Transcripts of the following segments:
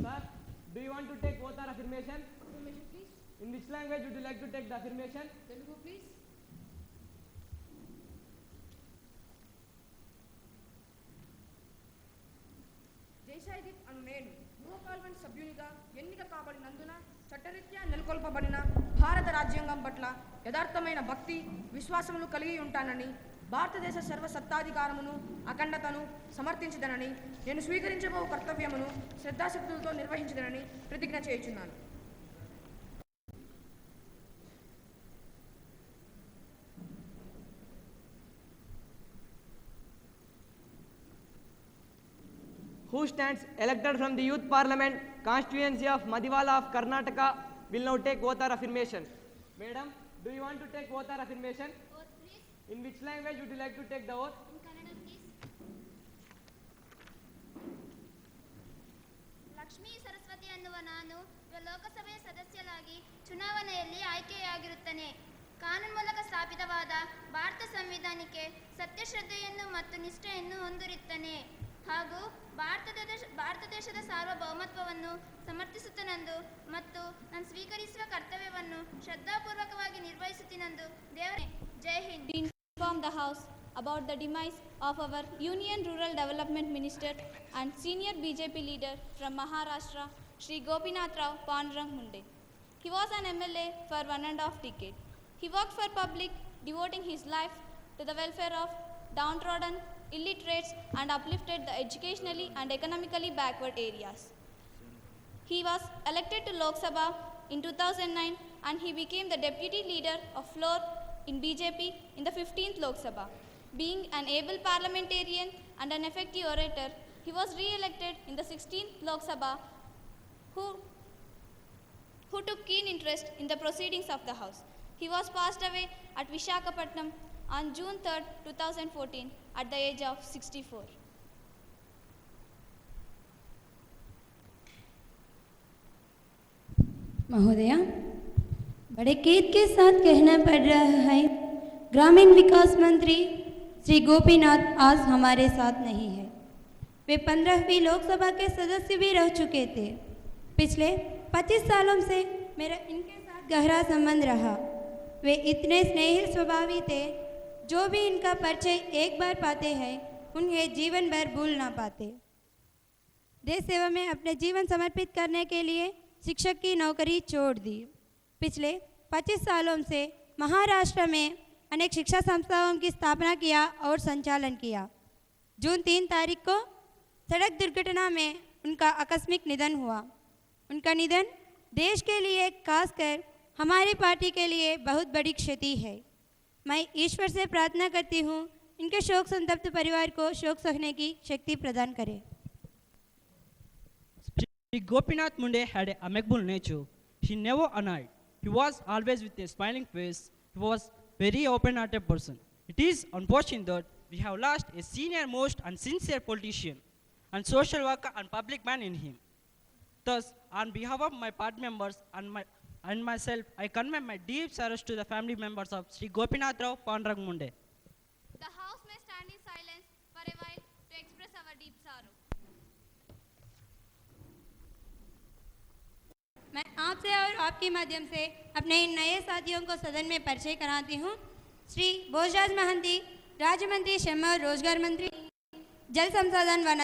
Sir, do you want to take oath or affirmation? Affirmation, please. In which language would you like to take the affirmation? Telugu, please. జైసాయిదీప్ అను నేను గృహపార్లమెంట్ సభ్యునిగా ఎన్నిక కాబడినందున చట్టరీత్యా నెలకొల్పబడిన భారత రాజ్యాంగం పట్ల యథార్థమైన భక్తి విశ్వాసములు కలిగి ఉంటానని, భారతదేశ సర్వసత్తాధికారమును అఖండతను సమర్థించదనని, నేను స్వీకరించబో కర్తవ్యమును శ్రద్ధాశక్తులతో నిర్వహించదనని ప్రతిజ్ఞ చేయుచున్నాను. Who stands elected from the Youth Parliament constituency of Madiwala of Karnataka will now take oath or affirmation. Madam, do you want to take oath or affirmation? Oath, please. In which language would you like to take the oath? In Kannada, please. Lakshmi Saraswati ಅನ್ನುವ ನಾನು ಲೋಕಸಭೆಯ ಸದಸ್ಯರಾಗಿ ಚುನಾವಣೆಯಲ್ಲಿ ಆಯ್ಕೆಯಾಗಿರುತ್ತೇನೆ. ಕಾನೂನು ಮೂಲಕ ಸ್ಥಾಪಿತವಾದ ಭಾರತ ಸಂವಿಧಾನಕ್ಕೆ ಸತ್ಯಶ್ರದ್ಧೆಯನ್ನು ಮತ್ತು ನಿಷ್ಠೆಯನ್ನು ಹೊಂದಿರುತ್ತೇನೆ ಹಾಗೂ ಭಾರತ ದೇಶದ ಸಾರ್ವಭೌಮತ್ವವನ್ನು ಸಮರ್ಥಿಸುತ್ತನೆಂದು ಮತ್ತು ನಾನು ಸ್ವೀಕರಿಸುವ ಕರ್ತವ್ಯವನ್ನು ಶ್ರದ್ಧಾಪೂರ್ವಕವಾಗಿ ನಿರ್ವಹಿಸುತ್ತೀನೆಂದು ದೇವರೇ. ಜೈ Hind. Inform the House about the demise of our Union Rural Development Minister and senior BJP leader from Maharashtra, Shri Gopinath Rao Pandurang Munde. He was an MLA for 1.5 decades. He worked for public, devoting his life to the welfare of downtrodden, illiterates and uplifted the educationally and economically backward areas. He was elected to Lok Sabha in 2009 and he became the deputy leader of floor in BJP in the 15th Lok Sabha. Being an able parliamentarian and an effective orator, he was re-elected in the 16th Lok Sabha, who took keen interest in the proceedings of the House. He was passed away at Vishakhapatnam on June 3, 2014 at the age of 64. महोदया, बड़े खेद के साथ कहना पड़ रहा है, ग्रामीण विकास मंत्री श्री गोपीनाथ आज हमारे साथ नहीं है। वे 15वीं लोकसभा के सदस्य भी रह चुके थे। पिछले 25 सालों से मेरा इनके साथ गहरा संबंध रहा। वे इतने स्नेहिल स्वभावी थे, जो भी इनका परिचय एक बार पाते हैं उन्हें जीवन भर भूल ना पाते। देश सेवा में अपने जीवन समर्पित करने के लिए शिक्षक की नौकरी छोड़ दी। पिछले 25 सालों से महाराष्ट्र में अनेक शिक्षा संस्थाओं की स्थापना किया और संचालन किया। जून 3 तारीख को सड़क दुर्घटना में उनका आकस्मिक निधन हुआ। उनका निधन देश के लिए, खासकर हमारी पार्टी के लिए बहुत बड़ी क्षति है। मैं ईश्वर से प्रार्थना करती हूँ इनके शोक संतप्त परिवार को शोक सहने की शक्ति प्रदान करे। Sri Gopinath Munde had a amicable nature. He never annoyed. He was always with a smiling face. He was very open-hearted person. It is unfortunate that we have lost a senior most and sincere politician and social worker and public man in him. Thus, on behalf of my party members and myself, I convey my deep sorrows to the family members of Sri Gopinath Rao Pandurang Munde. The House may stand in silence for a while to express our deep sorrow. मैं आपसे और आपके माध्यम से अपने इन नए साथियों को सदन में परिचय कराती हूँ। श्री भोजराज महंती, राज्य मंत्री श्रम और रोजगार मंत्री, जल संसाधन one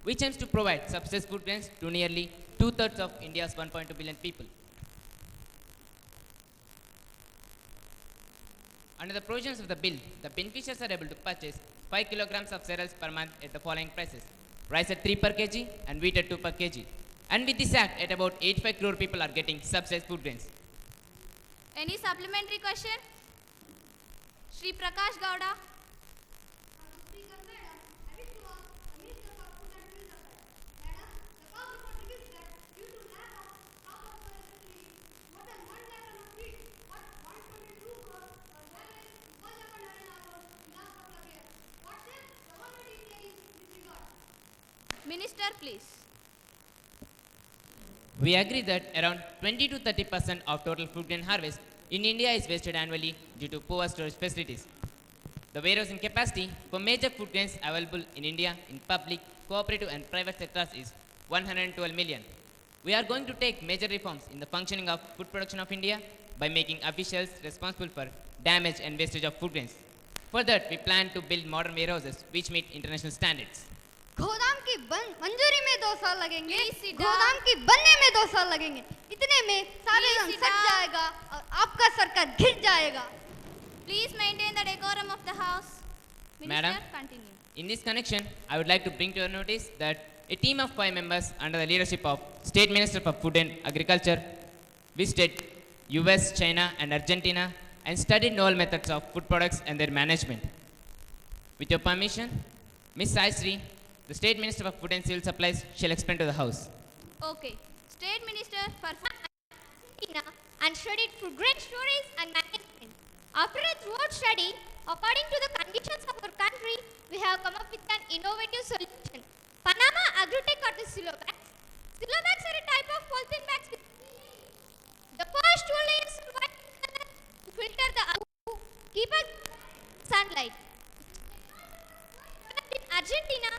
which aims to provide subsidized food grains to nearly two-thirds of India's 1.2 billion people. Under the provisions of the bill, the beneficiaries are able to purchase 5 kilograms of cereals per month at the following prices: rice at 3 per kg and wheat at 2 per kg. And with this act, at about 85 crore people are getting subsidized food grains. Any supplementary question? Shri Prakash Gowda. Minister, please. We agree that around 20 to 30% of total food grain harvest in India is wasted annually due to poor storage facilities. The warehousing capacity for major food grains available in India in public, cooperative and private sectors is 112 million. We are going to take major reforms in the functioning of food production of India by making officials responsible for damage and wastage of food grains. For that, we plan to build modern warehouses which meet international standards. गोदाम की मंजूरी में 2 साल लगेंगे, Please sit down. गोदाम की बनने में 2 साल लगेंगे, इतने में सारे Please रंग sit सट down. जाएगा और आपका सरकार गिर जाएगा। Please maintain the decorum of the house. Minister, Madam. continue. In this connection, I would like to bring to your notice that a team of 5 members under the leadership of State Minister for Food and Agriculture visited US, China and Argentina and studied novel methods of food products and their management. With your permission, Ms. Sai Sri, the State Minister for Food and Civil Supplies, shall explain to the House. Okay. State Minister for Argentina and studied food grain storage and management. After a thorough study, according to the conditions of our country, we have come up with an innovative solution. Panama Agrotech or the Silobags. Silobags are a type of polythene bags with the first 2 layers are white in color to filter the air, keep out sunlight. In Argentina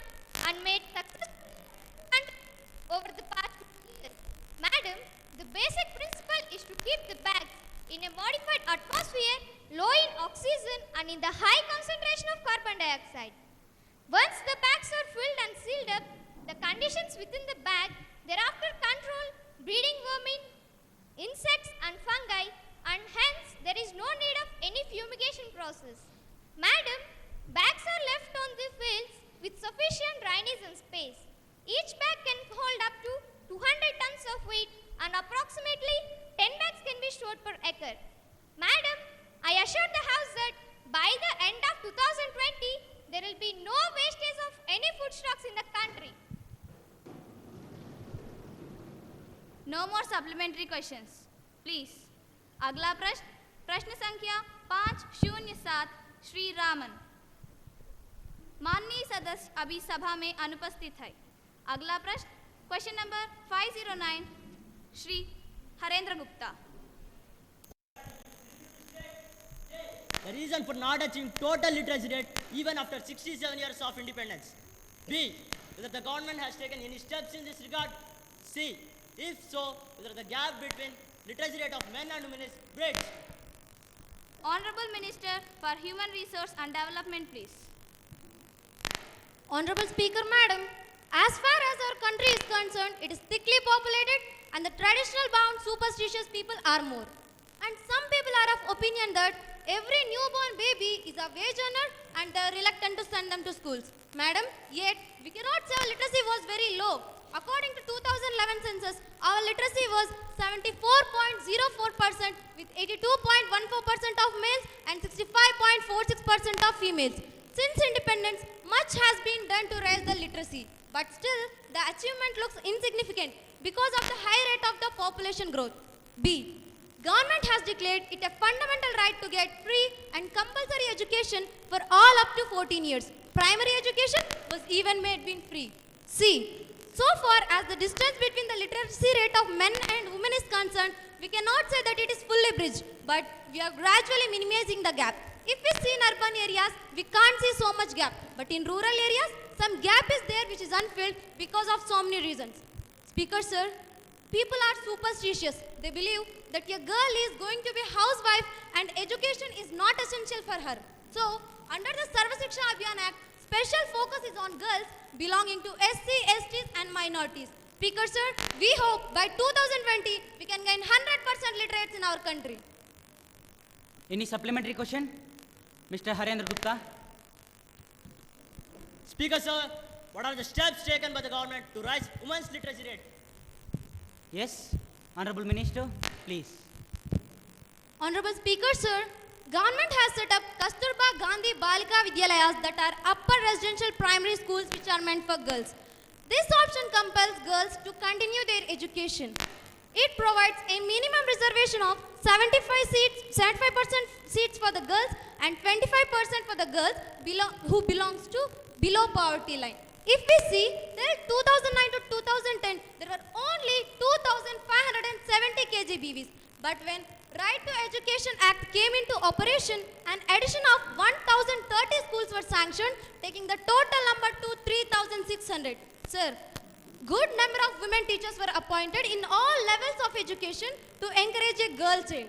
and made successful over the past years. Madam, the basic principle is to keep the bag in a modified atmosphere, low in oxygen and in the high concentration of carbon dioxide. Once the bags are filled and sealed up, the conditions within the bag thereafter control breeding vermin, insects and fungi, and hence there is no need of any fumigation process. Madam, bags are left on the fields with sufficient drainage and space. Each bag can hold up to 200 tons of weight and approximately 10 bags can be stored per acre. Madam, I assure the House that by the end of 2020, there will be no wastage of any food stocks in the country. No more supplementary questions. Please. अगला प्रश्न प्रश्न संख्या 507 श्री रामन। माननीय सदस्य अभी सभा में अनुपस्थित है। अगला प्रश्न question number 509 Shri Harendra Gupta. The reason for not achieving total literacy rate even after 67 years of independence. B. Whether the government has taken any steps in this regard. C. If so, whether the gap between literacy rate of men and women is bridged. Honorable Minister for Human Resource and Development, please. Honorable Speaker, Madam, as far as our country is concerned, it is thickly populated and the traditional bound superstitious people are more. And some people are of opinion that every newborn baby is a wage earner and they are reluctant to send them to schools. Madam, yet we cannot say our literacy was very low. According to 2011 census, our literacy was 74.04% with 82.14% of males and 65.46% of females. Since independence, much has been done to raise the literacy, but still the achievement looks insignificant because of the high rate of the population growth. B. Government has declared it a fundamental right to get free and compulsory education for all up to 14 years. Primary education was even made free. C. So far as the distance between the literacy rate of men and women is concerned, we cannot say that it is fully bridged, but we are gradually minimizing the gap. If we see in urban areas, we can't see so much gap, but in rural areas, some gap is there which is unfilled because of so many reasons. Speaker sir, people are superstitious. They believe that a girl is going to be a housewife and education is not essential for her. So, under the Sarva Shiksha Abhiyan Act, special focus is on girls belonging to SC, STs and minorities. Speaker sir, we hope by 2020 we can gain 100% literates in our country. Any supplementary question? Mr. Harendra Gupta. Speaker sir, what are the steps taken by the government to raise women's literacy rate? Yes, Honorable Minister, please. Honorable Speaker sir, government has set up Kasturba Gandhi Balika Vidyalayas that are upper residential primary schools which are meant for girls. This option compels girls to continue their education. It provides a minimum reservation of 75% seats for the girls and 25% for the girls who belongs to below poverty line. If we see, till 2009 to 2010, there were only 2,570 KGBVs. But when Right to Education Act came into operation, an addition of 1,030 schools were sanctioned, taking the total number to 3,600. Sir, good number of women teachers were appointed in all levels of education to encourage a girl child.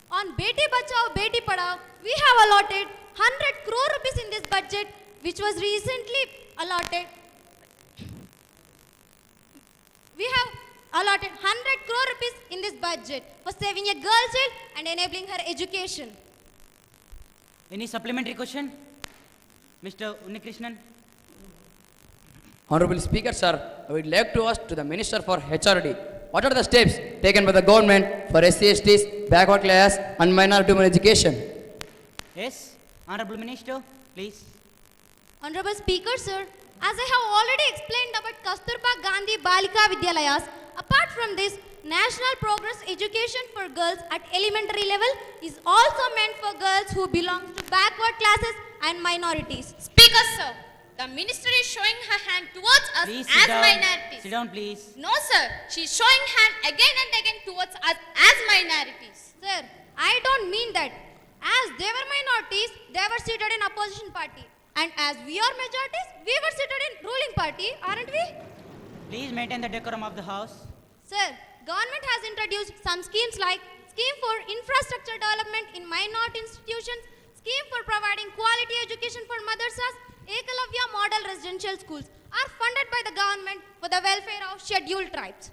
On Beti Bachao, Beti Padhao, we have allotted 100 crore rupees in this budget, which was recently allotted. We have allotted 100 crore rupees in this budget for saving a girl child and enabling her education. Any supplementary question? Mr. Unnikrishnan. Honorable Speaker, sir, I would like to ask to the Minister for HRD, what are the steps taken by the government for SC, STs, backward class and minority women education? Yes, Honorable Minister, please. Honorable Speaker, sir, as I have already explained about Kasturba Gandhi Balika Vidyalayas, apart from this, National Progress Education for girls at elementary level is also meant for girls who belong to backward classes and minorities. Speaker, sir, the minister is showing her hand towards us Please as sit down. minorities. Sit down, please. No, sir, she is showing hand again and again towards us as minorities. Sir, I don't mean that. As they were minorities, they were seated in opposition party. And as we are majorities, we were seated in ruling party, aren't we? Please maintain the decorum of the House. Sir, government has introduced some schemes like Scheme for Infrastructure Development in Minority Institutions, Scheme for Providing Quality Education for Madrasas, Ekalavya Model Residential Schools are funded by the government for the welfare of scheduled tribes.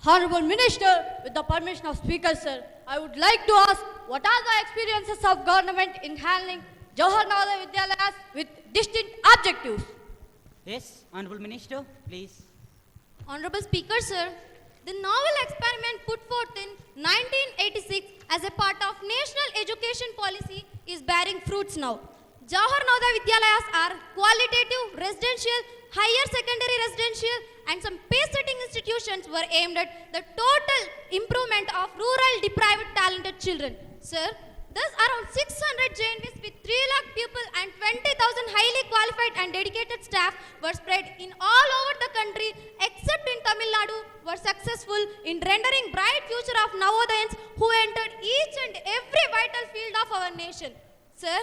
Honorable Minister, with the permission of Speaker sir, I would like to ask what are the experiences of government in handling Jawahar Navodaya Vidyalayas with distinct objectives? Yes, Honorable Minister, please. Honorable Speaker, sir, the novel experiment put forth in 1986 as a part of national education policy is bearing fruits now. Jawahar Navodaya Vidyalayas are qualitative, residential, higher secondary residential and some pace-setting institutions were aimed at the total improvement of rural deprived talented children. Sir, thus around 600 JNVs with 3 lakh people and 20,000 highly qualified and dedicated staff were spread in all over the country except in Tamil Nadu were successful in rendering bright future of Navodayans who entered each and every vital field of our nation. Sir,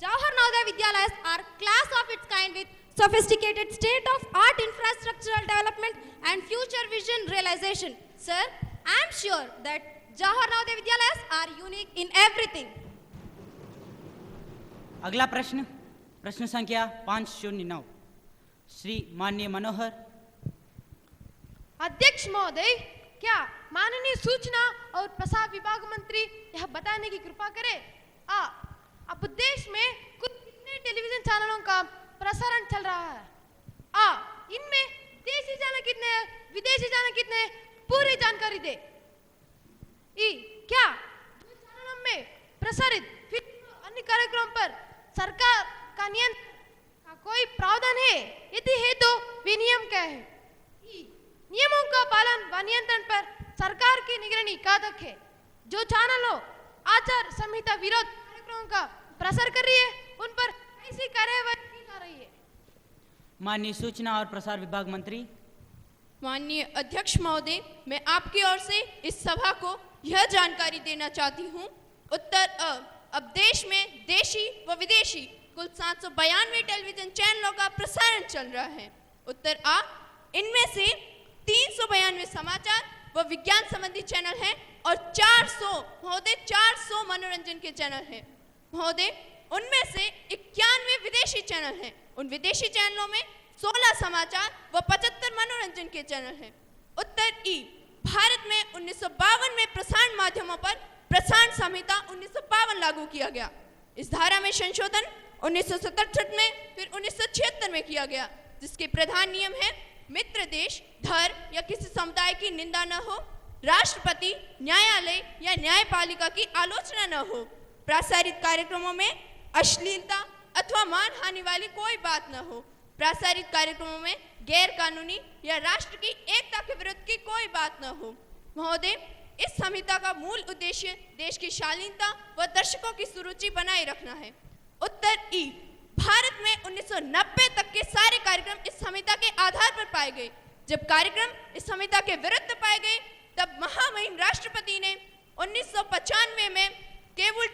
Jawahar Navodaya Vidyalayas are class of its kind with sophisticated state-of-art infrastructural development and future vision realization. Sir, I am sure that Jawahar Navodaya Vidyalayas are unique in everything. अगला प्रश्न संख्या 509 श्री माननीय मनोहर। अध्यक्ष महोदय, क्या माननीय सूचना और प्रसार विभाग मंत्री यह बताने की कृपा करें अब देश में कुल कितने टेलीविजन चैनलों का प्रसारण चल रहा है? इनमें देशी चैनल कितने हैं, विदेशी चैनल कितने हैं, पूरी जानकारी दे। क्या चैनलों में प्रसारित अन्य कार्यक्रम पर सरकार नियंत्रण का कोई प्रावधान है? यदि है तो विनियम क्या है? नियमों का पालन व नियंत्रण पर सरकार की निगरानी कहाँ तक है? जो चैनलों आचार संहिता विरोध कार्यक्रमों का प्रसार कर रही है उन पर कैसी कार्यवाही की जा रही है? माननीय सूचना और प्रसार विभाग मंत्री। माननीय अध्यक्ष महोदय, मैं आपकी ओर से इस सभा को यह जानकारी देना चाहती हूँ। उत्तर अब देश में देशी व विदेशी कुल 792 टेलीविजन चैनलों का प्रसारण चल रहा है। उत्तर आ, इनमें से 392 समाचार व विज्ञान संबंधी चैनल हैं और 400 मनोरंजन के चैनल हैं। महोदय, उनमें से 91 विदेशी चैनल हैं। उन विदेशी चैनलों में 16 समाचार व 75 मनोरंजन के चैनल हैं। उत्तर ई, भारत में 1952 में प्रसारण माध्यमों पर प्रसारण संहिता 1952 लागू किया गया। इस धारा में संशोधन 1967 में फिर 1976 में किया गया, जिसके प्रधान नियम है मित्र देश, धर्म या किसी समुदाय की निंदा न हो, राष्ट्रपति, न्यायालय या न्यायपालिका की आलोचना न हो, प्रसारित कार्यक्रमों में अश्लीलता अथवा मानहानि वाली कोई बात न हो, प्रसारित कार्यक्रमों में गैर कानूनी या राष्ट्र की एकता के विरुद्ध की कोई बात न हो। महोदय, इस संहिता का मूल उद्देश्य देश की शालीनता व दर्शकों की सुरुचि बनाए रखना है। उत्तर ई, भारत में 1990 तक के सारे कार्यक्रम इस संहिता के आधार पर पाए गए। जब कार्यक्रम इस संहिता के विरुद्ध पाए गए, तब महामहिम राष्ट्रपति ने 1995 में केबल